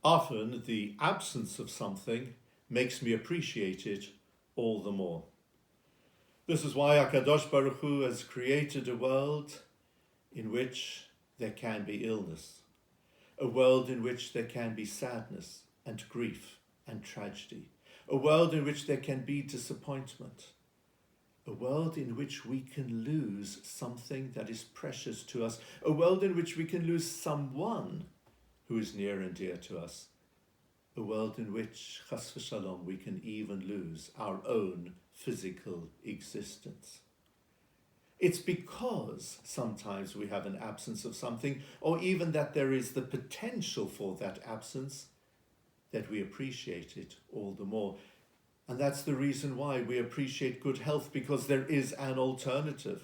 Often the absence of something makes me appreciate it all the more. This is why HaKadosh Baruch Hu has created a world in which there can be illness, a world in which there can be sadness and grief and tragedy, a world in which there can be disappointment, a world in which we can lose something that is precious to us, a world in which we can lose someone who is near and dear to us, a world in which, chas v'shalom, we can even lose our own physical existence. It's because sometimes we have an absence of something, or even that there is the potential for that absence, that we appreciate it all the more. And that's the reason why we appreciate good health, because there is an alternative.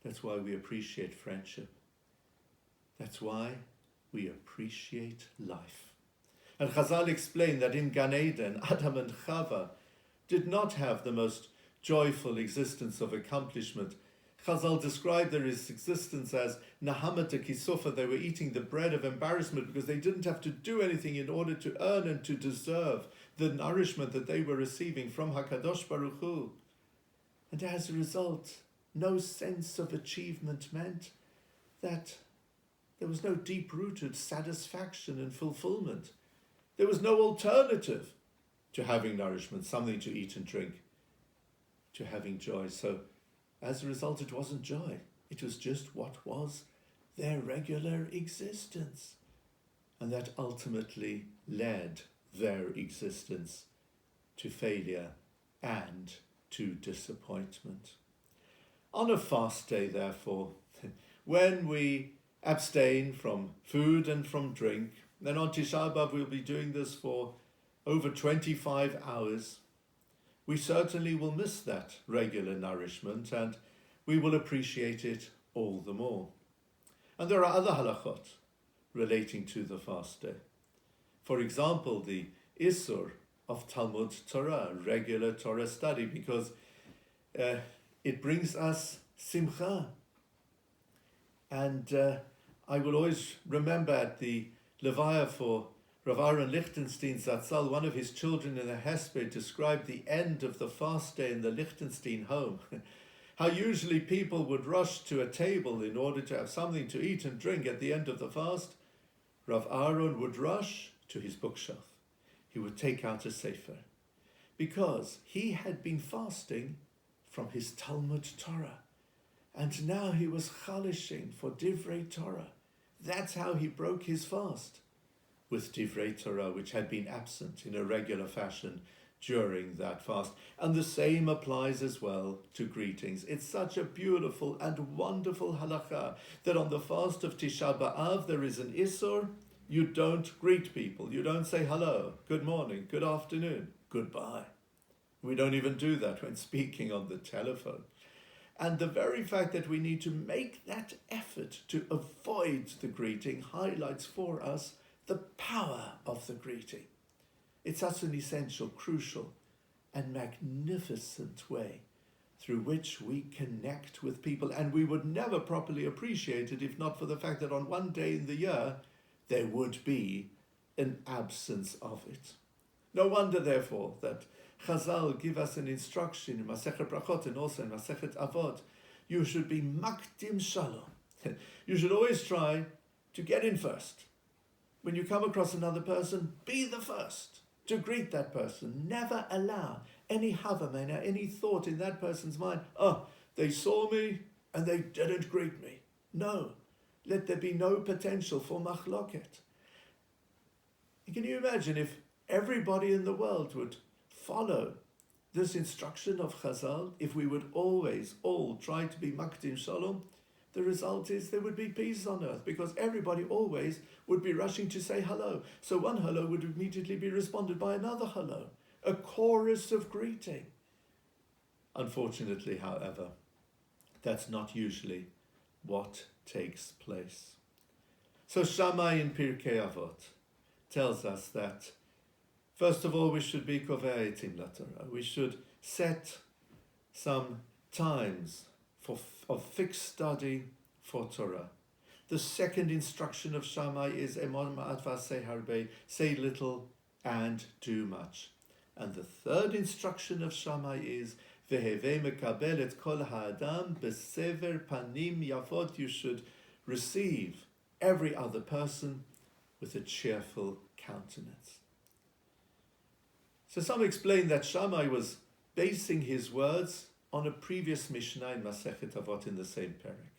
That's why we appreciate friendship. That's why we appreciate life. And Chazal explained that in Gan Eden, Adam and Chava did not have the most joyful existence of accomplishment. Chazal described their existence as Nahamat Kisofa. They were eating the bread of embarrassment because they didn't have to do anything in order to earn and to deserve the nourishment that they were receiving from HaKadosh Baruch Hu. And as a result, no sense of achievement meant that there was no deep-rooted satisfaction and fulfillment. There was no alternative to having nourishment, something to eat and drink, to having joy. So as a result, it wasn't joy. It was just what was their regular existence. And that ultimately led their existence to failure and to disappointment. On a fast day, therefore, when we abstain from food and from drink, then on Tisha B'Av we'll be doing this for over 25 hours, we certainly will miss that regular nourishment and we will appreciate it all the more. And there are other halachot relating to the fast day. For example, the Isur of Talmud Torah, regular Torah study, because it brings us simcha. And I will always remember at the Levaya for Rav Aaron Lichtenstein Zatzal, one of his children in the Hesped described the end of the fast day in the Lichtenstein home. How usually people would rush to a table in order to have something to eat and drink at the end of the fast. Rav Aaron would rush to his bookshelf. He would take out a sefer, because he had been fasting from his Talmud Torah, and now he was chalishing for Divrei Torah. That's how he broke his fast, with Divrei Torah, which had been absent in a regular fashion during that fast. And the same applies as well to greetings. It's such a beautiful and wonderful halakha that on the fast of Tisha B'Av there is an Isur. You don't greet people. You don't say hello, good morning, good afternoon, goodbye. We don't even do that when speaking on the telephone. And the very fact that we need to make that effort to avoid the greeting highlights for us the power of the greeting. It's such an essential, crucial, and magnificent way through which we connect with people. And we would never properly appreciate it if not for the fact that on one day in the year, there would be an absence of it. No wonder, therefore, that Chazal give us an instruction in Masechet Brachot and also in Masechet Avot. You should be makdim shalom. You should always try to get in first. When you come across another person, be the first to greet that person. Never allow any havamena, any thought in that person's mind, oh, they saw me and they didn't greet me. No, let there be no potential for machloket. Can you imagine if everybody in the world would follow this instruction of Chazal, if we would always all try to be makdim shalom? The result is there would be peace on earth, because everybody always would be rushing to say hello. So one hello would immediately be responded by another hello, a chorus of greeting. Unfortunately, however, that's not usually what takes place. So Shammai in Pirkei Avot tells us that, first of all, we should be kovei etim laTorah. We should set some times of fixed study for Torah. The second instruction of Shammai is Emor ma'at v'aseh harbe, say little and do much. And the third instruction of Shammai is Veheve mekabel et kol ha'adam besever panim yafot. You should receive every other person with a cheerful countenance. So some explain that Shammai was basing his words on a previous Mishnah in Masechet Avot in the same parak,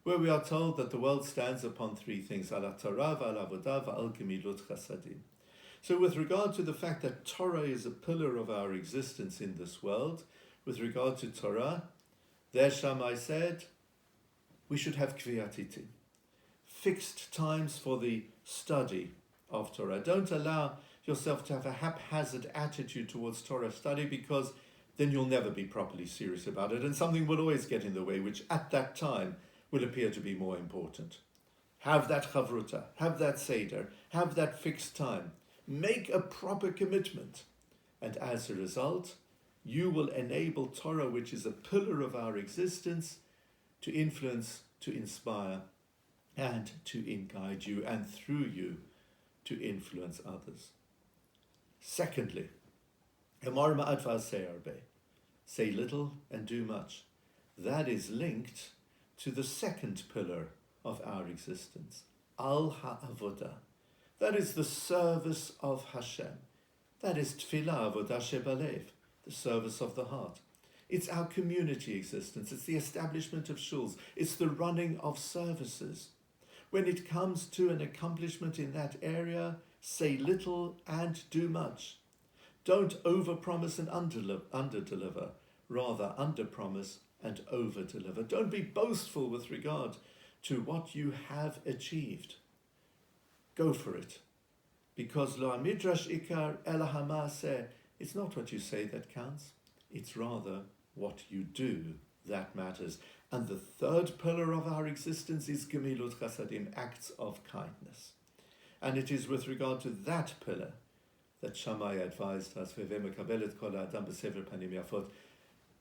where we are told that the world stands upon three things: ala Torah, v'al avodah, v'al gemilut chasadim. So with regard to the fact that Torah is a pillar of our existence in this world, with regard to Torah, there Shammai said, we should have kviyatitim, fixed times for the study of Torah. Don't allow yourself to have a haphazard attitude towards Torah study, because then you'll never be properly serious about it, and something will always get in the way, which at that time will appear to be more important. Have that chavruta, have that seder, have that fixed time. Make a proper commitment. And as a result, you will enable Torah, which is a pillar of our existence, to influence, to inspire, and to guide you, and through you, to influence others. Secondly, Emor ma'at v'aseh harbe, say little and do much. That is linked to the second pillar of our existence, al ha'avodah. That is the service of Hashem. That is tefillah, avodah shebalev, the service of the heart. It's our community existence. It's the establishment of shuls. It's the running of services. When it comes to an accomplishment in that area, say little and do much. Don't overpromise and underdeliver. Rather, underpromise and overdeliver. Don't be boastful with regard to what you have achieved. Go for it. Because lo midrash ikar ela hamaseh, it's not what you say that counts. It's rather what you do that matters. And the third pillar of our existence is gemilut chasadim, acts of kindness. And it is with regard to that pillar that Shammai advised us,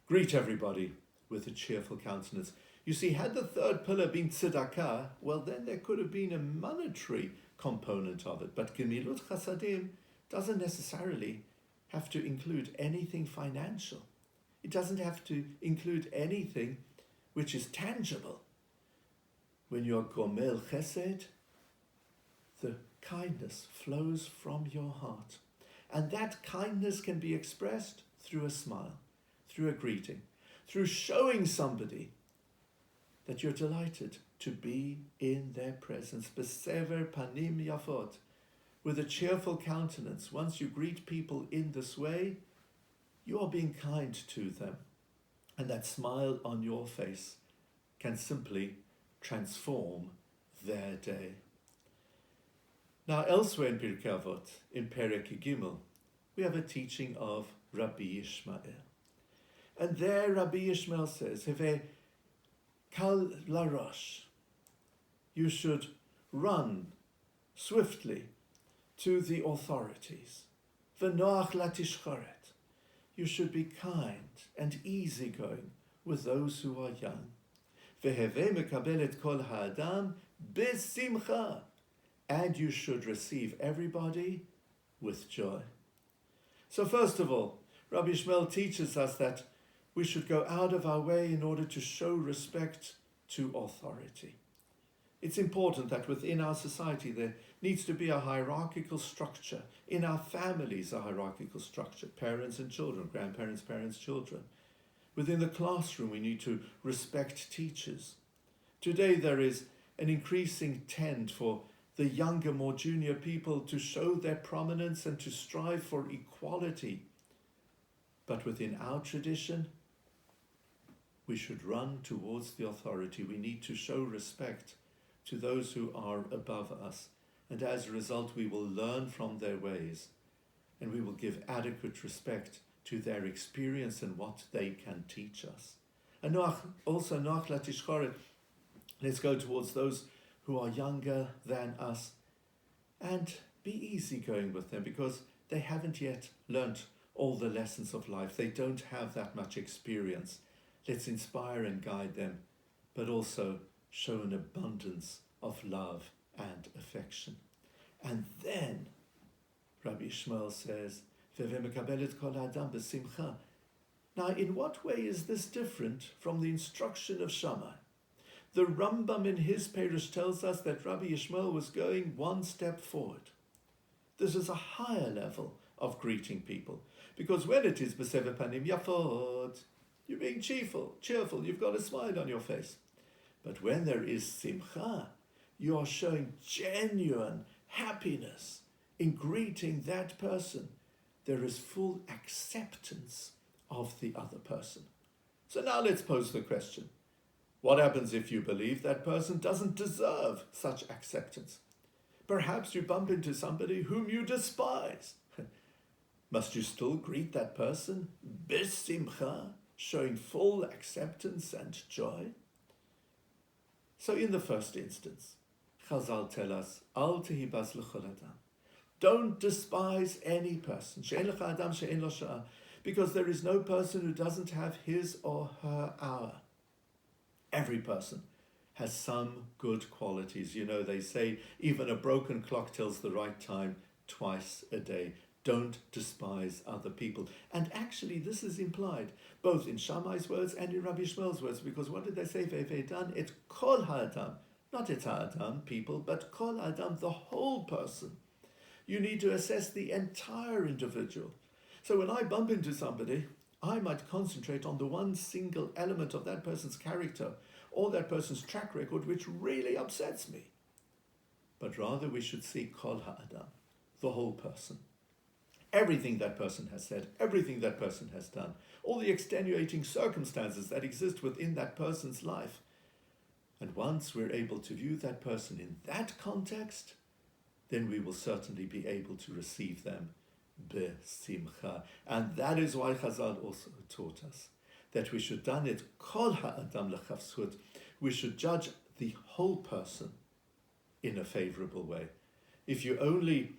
greet everybody with a cheerful countenance. You see, had the third pillar been tzedakah, well, then there could have been a monetary component of it. But gemilut chasadim doesn't necessarily have to include anything financial. It doesn't have to include anything which is tangible. When you're gomel chesed, the kindness flows from your heart. And that kindness can be expressed through a smile, through a greeting, through showing somebody that you're delighted to be in their presence. Besever panim yafot, with a cheerful countenance. Once you greet people in this way, you are being kind to them. And that smile on your face can simply transform their day. Now, elsewhere in Pirkei Avot, in Perek Gimel, we have a teaching of Rabbi Yishmael. And there Rabbi Yishmael says, Heve kal larosh, you should run swiftly to the authorities. V'noach latishcharet, you should be kind and easygoing with those who are young. V'heve mekabel et kol ha'adam besimcha, and you should receive everybody with joy. So first of all, Rabbi Yishmael teaches us that we should go out of our way in order to show respect to authority. It's important that within our society there needs to be a hierarchical structure. In our families, a hierarchical structure, parents and children, grandparents, parents, children. Within the classroom, we need to respect teachers. Today there is an increasing trend for the younger, more junior people to show their prominence and to strive for equality. But within our tradition, we should run towards the authority. We need to show respect to those who are above us. And as a result, we will learn from their ways, and we will give adequate respect to their experience and what they can teach us. And also, noach latishcharet, let's go towards those who are younger than us and be easygoing with them, because they haven't yet learnt all the lessons of life. They don't have that much experience. Let's inspire and guide them, but also show an abundance of love and affection. And then Rabbi Shmuel says, now, in what way is this different from the instruction of Shammai? The Rambam in his Perush tells us that Rabbi Yishmael was going one step forward. This is a higher level of greeting people, because when it is B'Sever Panim Yafot, you're being cheerful, you've got a smile on your face. But when there is Simcha, you are showing genuine happiness in greeting that person. There is full acceptance of the other person. So now let's pose the question. What happens if you believe that person doesn't deserve such acceptance? Perhaps you bump into somebody whom you despise. Must you still greet that person b'simcha, showing full acceptance and joy? So in the first instance, Chazal tell us, Al tehibaz l'chol adam. Don't despise any person. She'en lecha adam she'en lo sha'ah. Because there is no person who doesn't have his or her hour. Every person has some good qualities. You know, they say even a broken clock tells the right time twice a day. Don't despise other people. And actually, this is implied both in Shammai's words and in Rabbi Shmuel's words, because what did they say? Ve'edan et kol ha'adam. Not et ha'adam, people, but kol ha'adam, the whole person. You need to assess the entire individual. So when I bump into somebody, I might concentrate on the one single element of that person's character or that person's track record which really upsets me. But rather we should see kol ha'adam, the whole person. Everything that person has said, everything that person has done, all the extenuating circumstances that exist within that person's life. And once we're able to view that person in that context, then we will certainly be able to receive them b'simcha. And that is why Chazal also taught us that we should done it kol ha'adam l'chavzut. We should judge the whole person in a favorable way. If you only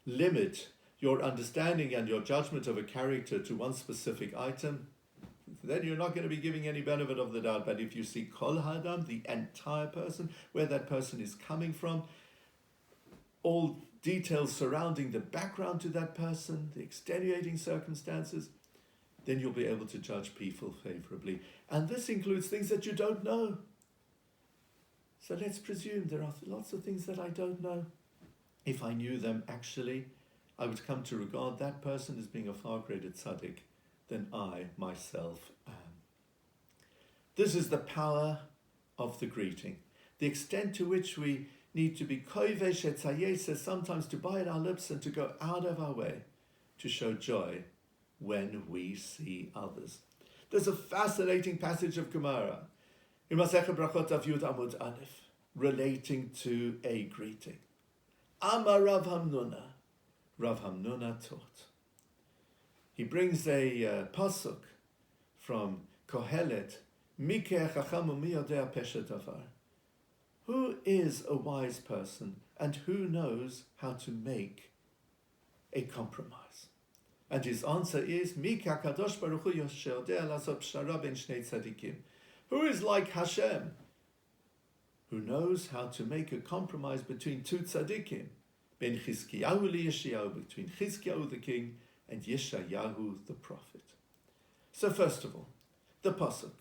limit your understanding and your judgment of a character to one specific item, then you're not going to be giving any benefit of the doubt. But if you see kol ha'adam, the entire person, where that person is coming from, all details surrounding the background to that person, the extenuating circumstances, then you'll be able to judge people favorably. And this includes things that you don't know. So let's presume there are lots of things that I don't know. If I knew them actually, I would come to regard that person as being a far greater tzaddik than I myself am. This is the power of the greeting. The extent to which we need to be kovesh etzayesa, sometimes to bite our lips and to go out of our way to show joy when we see others. There's a fascinating passage of Gemara in Masechet Brachot of Yud Amud Aleph relating to a greeting. Amar Rav Hamnuna. Rav Hamnuna taught. He brings a pasuk from Kohelet, Mikeh Chacham u'mi yodea peshet davar. Who is a wise person and who knows how to make a compromise? And his answer is, Mikeh HaKadosh Baruch Hu yodea lasot pshara ben shnei tzadikim. Who is like Hashem, who knows how to make a compromise between two tzadikim, ben Chizkiyahu liYeshayahu, between Chizkiyahu the king and Yeshayahu the prophet. So first of all, the pasuk,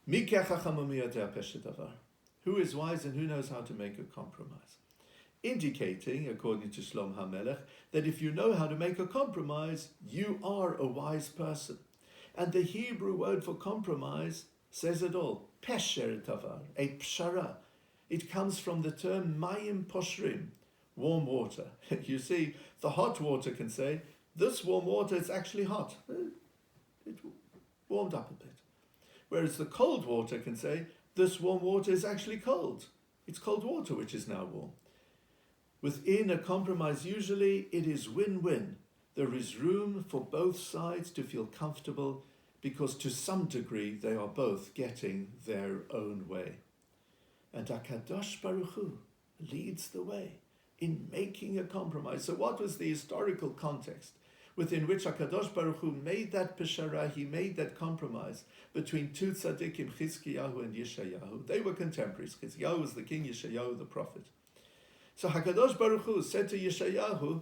Mikeh Chacham u'mi yodea peshet davar. Who is wise and who knows how to make a compromise? Indicating, according to Shlomo HaMelech, that if you know how to make a compromise, you are a wise person. And the Hebrew word for compromise says it all. Pesher davar, a pshara. It comes from the term mayim poshrim, warm water. You see, the hot water can say, this warm water is actually hot. It warmed up a bit. Whereas the cold water can say, this warm water is actually cold. It's cold water which is now warm. Within a compromise, usually it is win-win. There is room for both sides to feel comfortable because to some degree they are both getting their own way. And HaKadosh Baruch Hu leads the way in making a compromise. So what was the historical context? within which HaKadosh Baruch Hu made that peshara, he made that compromise between two tzaddikim, Chizkiyahu and Yeshayahu. They were contemporaries. Chizkiyahu was the king, Yeshayahu the prophet. So HaKadosh Baruch Hu said to Yeshayahu,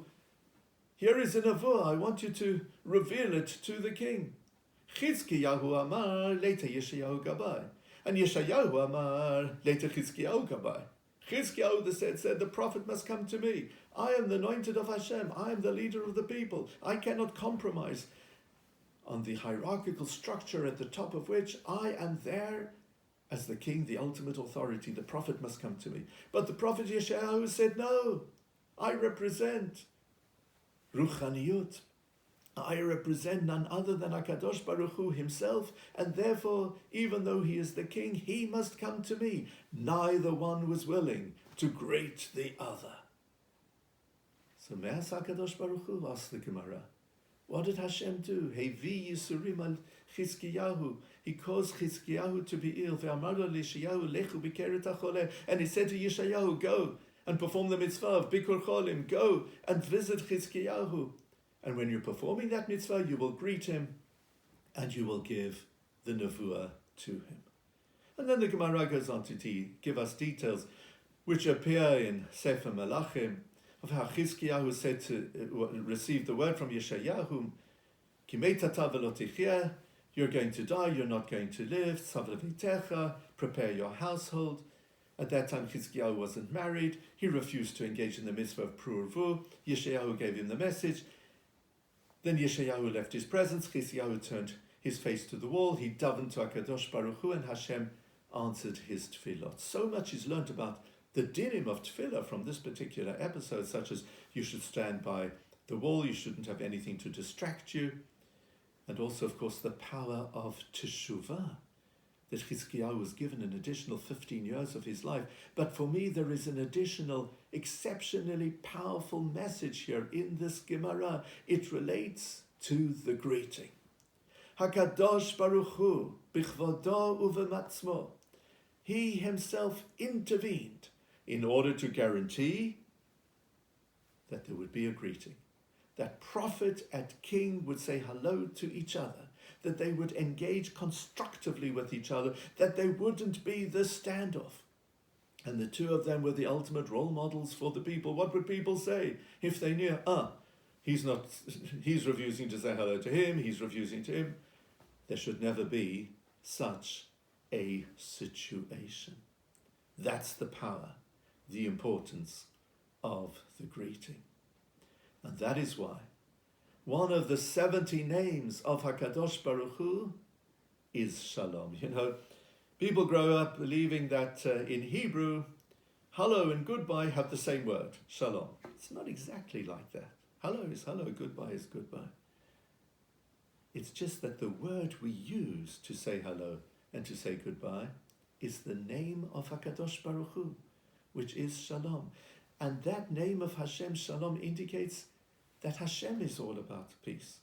here is a nevuah, I want you to reveal it to the king. Chizkiyahu amar, later Yeshayahu gabai. And Yeshayahu amar, later Chizkiyahu gabai. Chizkiyahu said, the prophet must come to me. I am the anointed of Hashem. I am the leader of the people. I cannot compromise on the hierarchical structure at the top of which I am there as the king, the ultimate authority. The prophet must come to me. But the prophet Yeshayahu said, no, I represent Ruchaniyut. I represent none other than HaKadosh Baruch Hu himself, and therefore, even though he is the king, he must come to me. Neither one was willing to grate the other. So Me'as HaKadosh Baruch Hu, asked the Gemara. What did Hashem do? Hevi Yisurim al Chizkiyahu. He caused Chizkiyahu to be ill. Ve'amar lo Yeshayahu lechu bikeret hacholeh. And he said to Yeshayahu, go and perform the mitzvah of Bikur Cholim. Go and visit Chizkiyahu. And when you're performing that mitzvah, you will greet him and you will give the nevuah to him. And then the Gemara goes on to give us details which appear in Sefer Melachim of how Chizkiyahu said to receive the word from Yeshayahu, Kimei tata velo tichya, you're going to die, you're not going to live, Tzav levitecha, prepare your household. At that time, Chizkiyahu wasn't married. He refused to engage in the mitzvah of Prurvu. Yeshayahu gave him the message. Then Yeshayahu left his presence. Chizkiyahu turned his face to the wall. He davened to HaKadosh Baruch Hu, and Hashem answered his tefillot. So much is learnt about the dinim of tefillah from this particular episode, such as you should stand by the wall, you shouldn't have anything to distract you, and also, of course, the power of teshuvah, that Chizkiyahu was given an additional 15 years of his life. But for me, there is an additional, exceptionally powerful message here in this Gemara. It relates to the greeting. HaKadosh Baruch Hu, bichvodo uvematzmo. He himself intervened in order to guarantee that there would be a greeting. That prophet and king would say hello to each other, that they would engage constructively with each other, that there wouldn't be this standoff. And the two of them were the ultimate role models for the people. What would people say if they knew, he's refusing to say hello to him, he's refusing to him? There should never be such a situation. That's the power, the importance of the greeting. And that is why one of the 70 names of HaKadosh Baruch Hu is Shalom. You know, people grow up believing that in Hebrew, hello and goodbye have the same word, Shalom. It's not exactly like that. Hello is hello, goodbye is goodbye. It's just that the word we use to say hello and to say goodbye is the name of HaKadosh Baruch Hu, which is Shalom. And that name of Hashem, Shalom, indicates that Hashem is all about peace.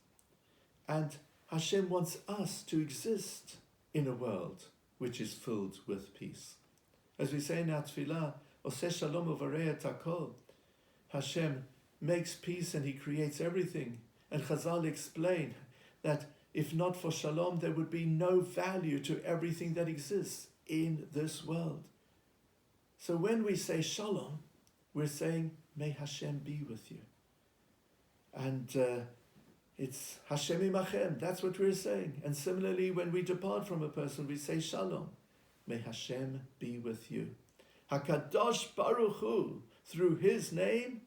And Hashem wants us to exist in a world which is filled with peace. As we say in our tefillah, Oseh Shalom uvarei et hakol. Hashem makes peace and he creates everything. And Chazal explain that if not for Shalom, there would be no value to everything that exists in this world. So when we say Shalom, we're saying, may Hashem be with you. And it's Hashem imachem, that's what we're saying. And similarly, when we depart from a person, we say Shalom, may Hashem be with you. HaKadosh Baruch Hu, through his name,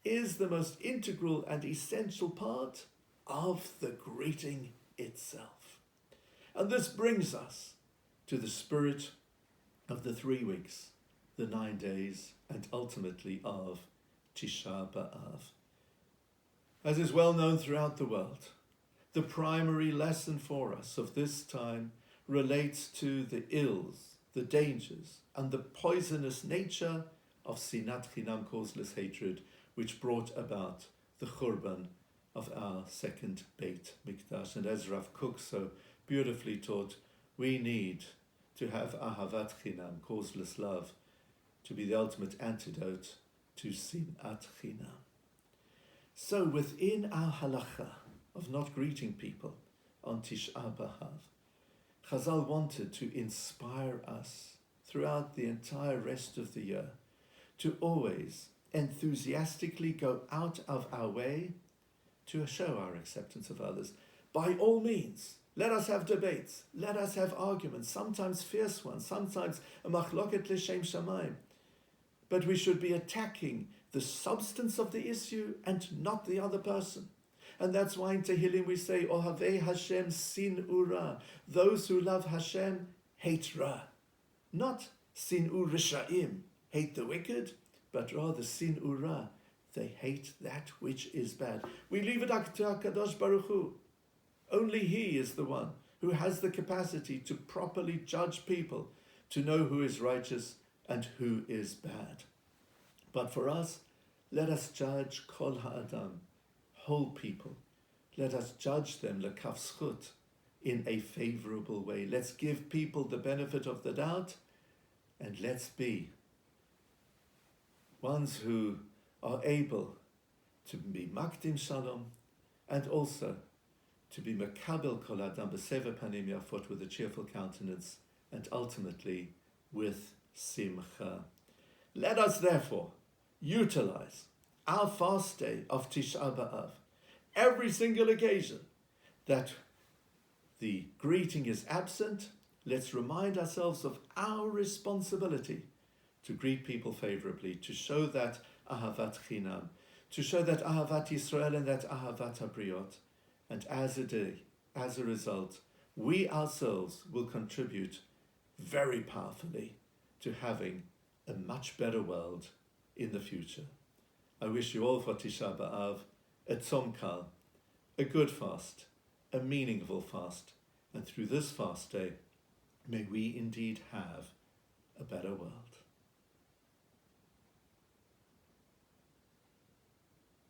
is the most integral and essential part of the greeting itself. And this brings us to the spirit of the 3 weeks, the 9 days, and ultimately of Tisha B'Av. As is well known throughout the world, the primary lesson for us of this time relates to the ills, the dangers, and the poisonous nature of Sinat Chinam, causeless hatred, which brought about the Churban of our second Beit Mikdash. And as Rav Kook so beautifully taught, we need to have Ahavat Chinam, causeless love, to be the ultimate antidote to Sinat Chinam. So within our halacha of not greeting people on Tisha B'Av, Chazal wanted to inspire us throughout the entire rest of the year to always enthusiastically go out of our way to show our acceptance of others. By all means, let us have debates, let us have arguments, sometimes fierce ones, sometimes a machloket l'shem shamayim. But we should be attacking the substance of the issue and not the other person. And that's why in Tehillim we say, Ohavei Hashem sin ura. Those who love Hashem hate Ra. Not sin rishaim, hate the wicked, but rather sin ura. They hate that which is bad. We leave it up to HaKadosh Baruch Hu. Only He is the one who has the capacity to properly judge people, to know who is righteous and who is bad. But for us, let us judge Kol Ha'adam, whole people. Let us judge them lekaf zchut, in a favorable way. Let's give people the benefit of the doubt, and let's be ones who are able to be makdim shalom, and also to be mekabel kol adam b'sever panim yafot, with a cheerful countenance, and ultimately with simcha. Let us therefore utilize our fast day of Tisha B'Av, every single occasion that the greeting is absent. Let's remind ourselves of our responsibility to greet people favorably, to show that ahavat chinam, to show that ahavat Yisrael and that ahavat habriot. And as a result, we ourselves will contribute very powerfully to having a much better world in the future. I wish you all for Tisha B'Av a tzom kal, a good fast, a meaningful fast, and through this fast day, may we indeed have a better world.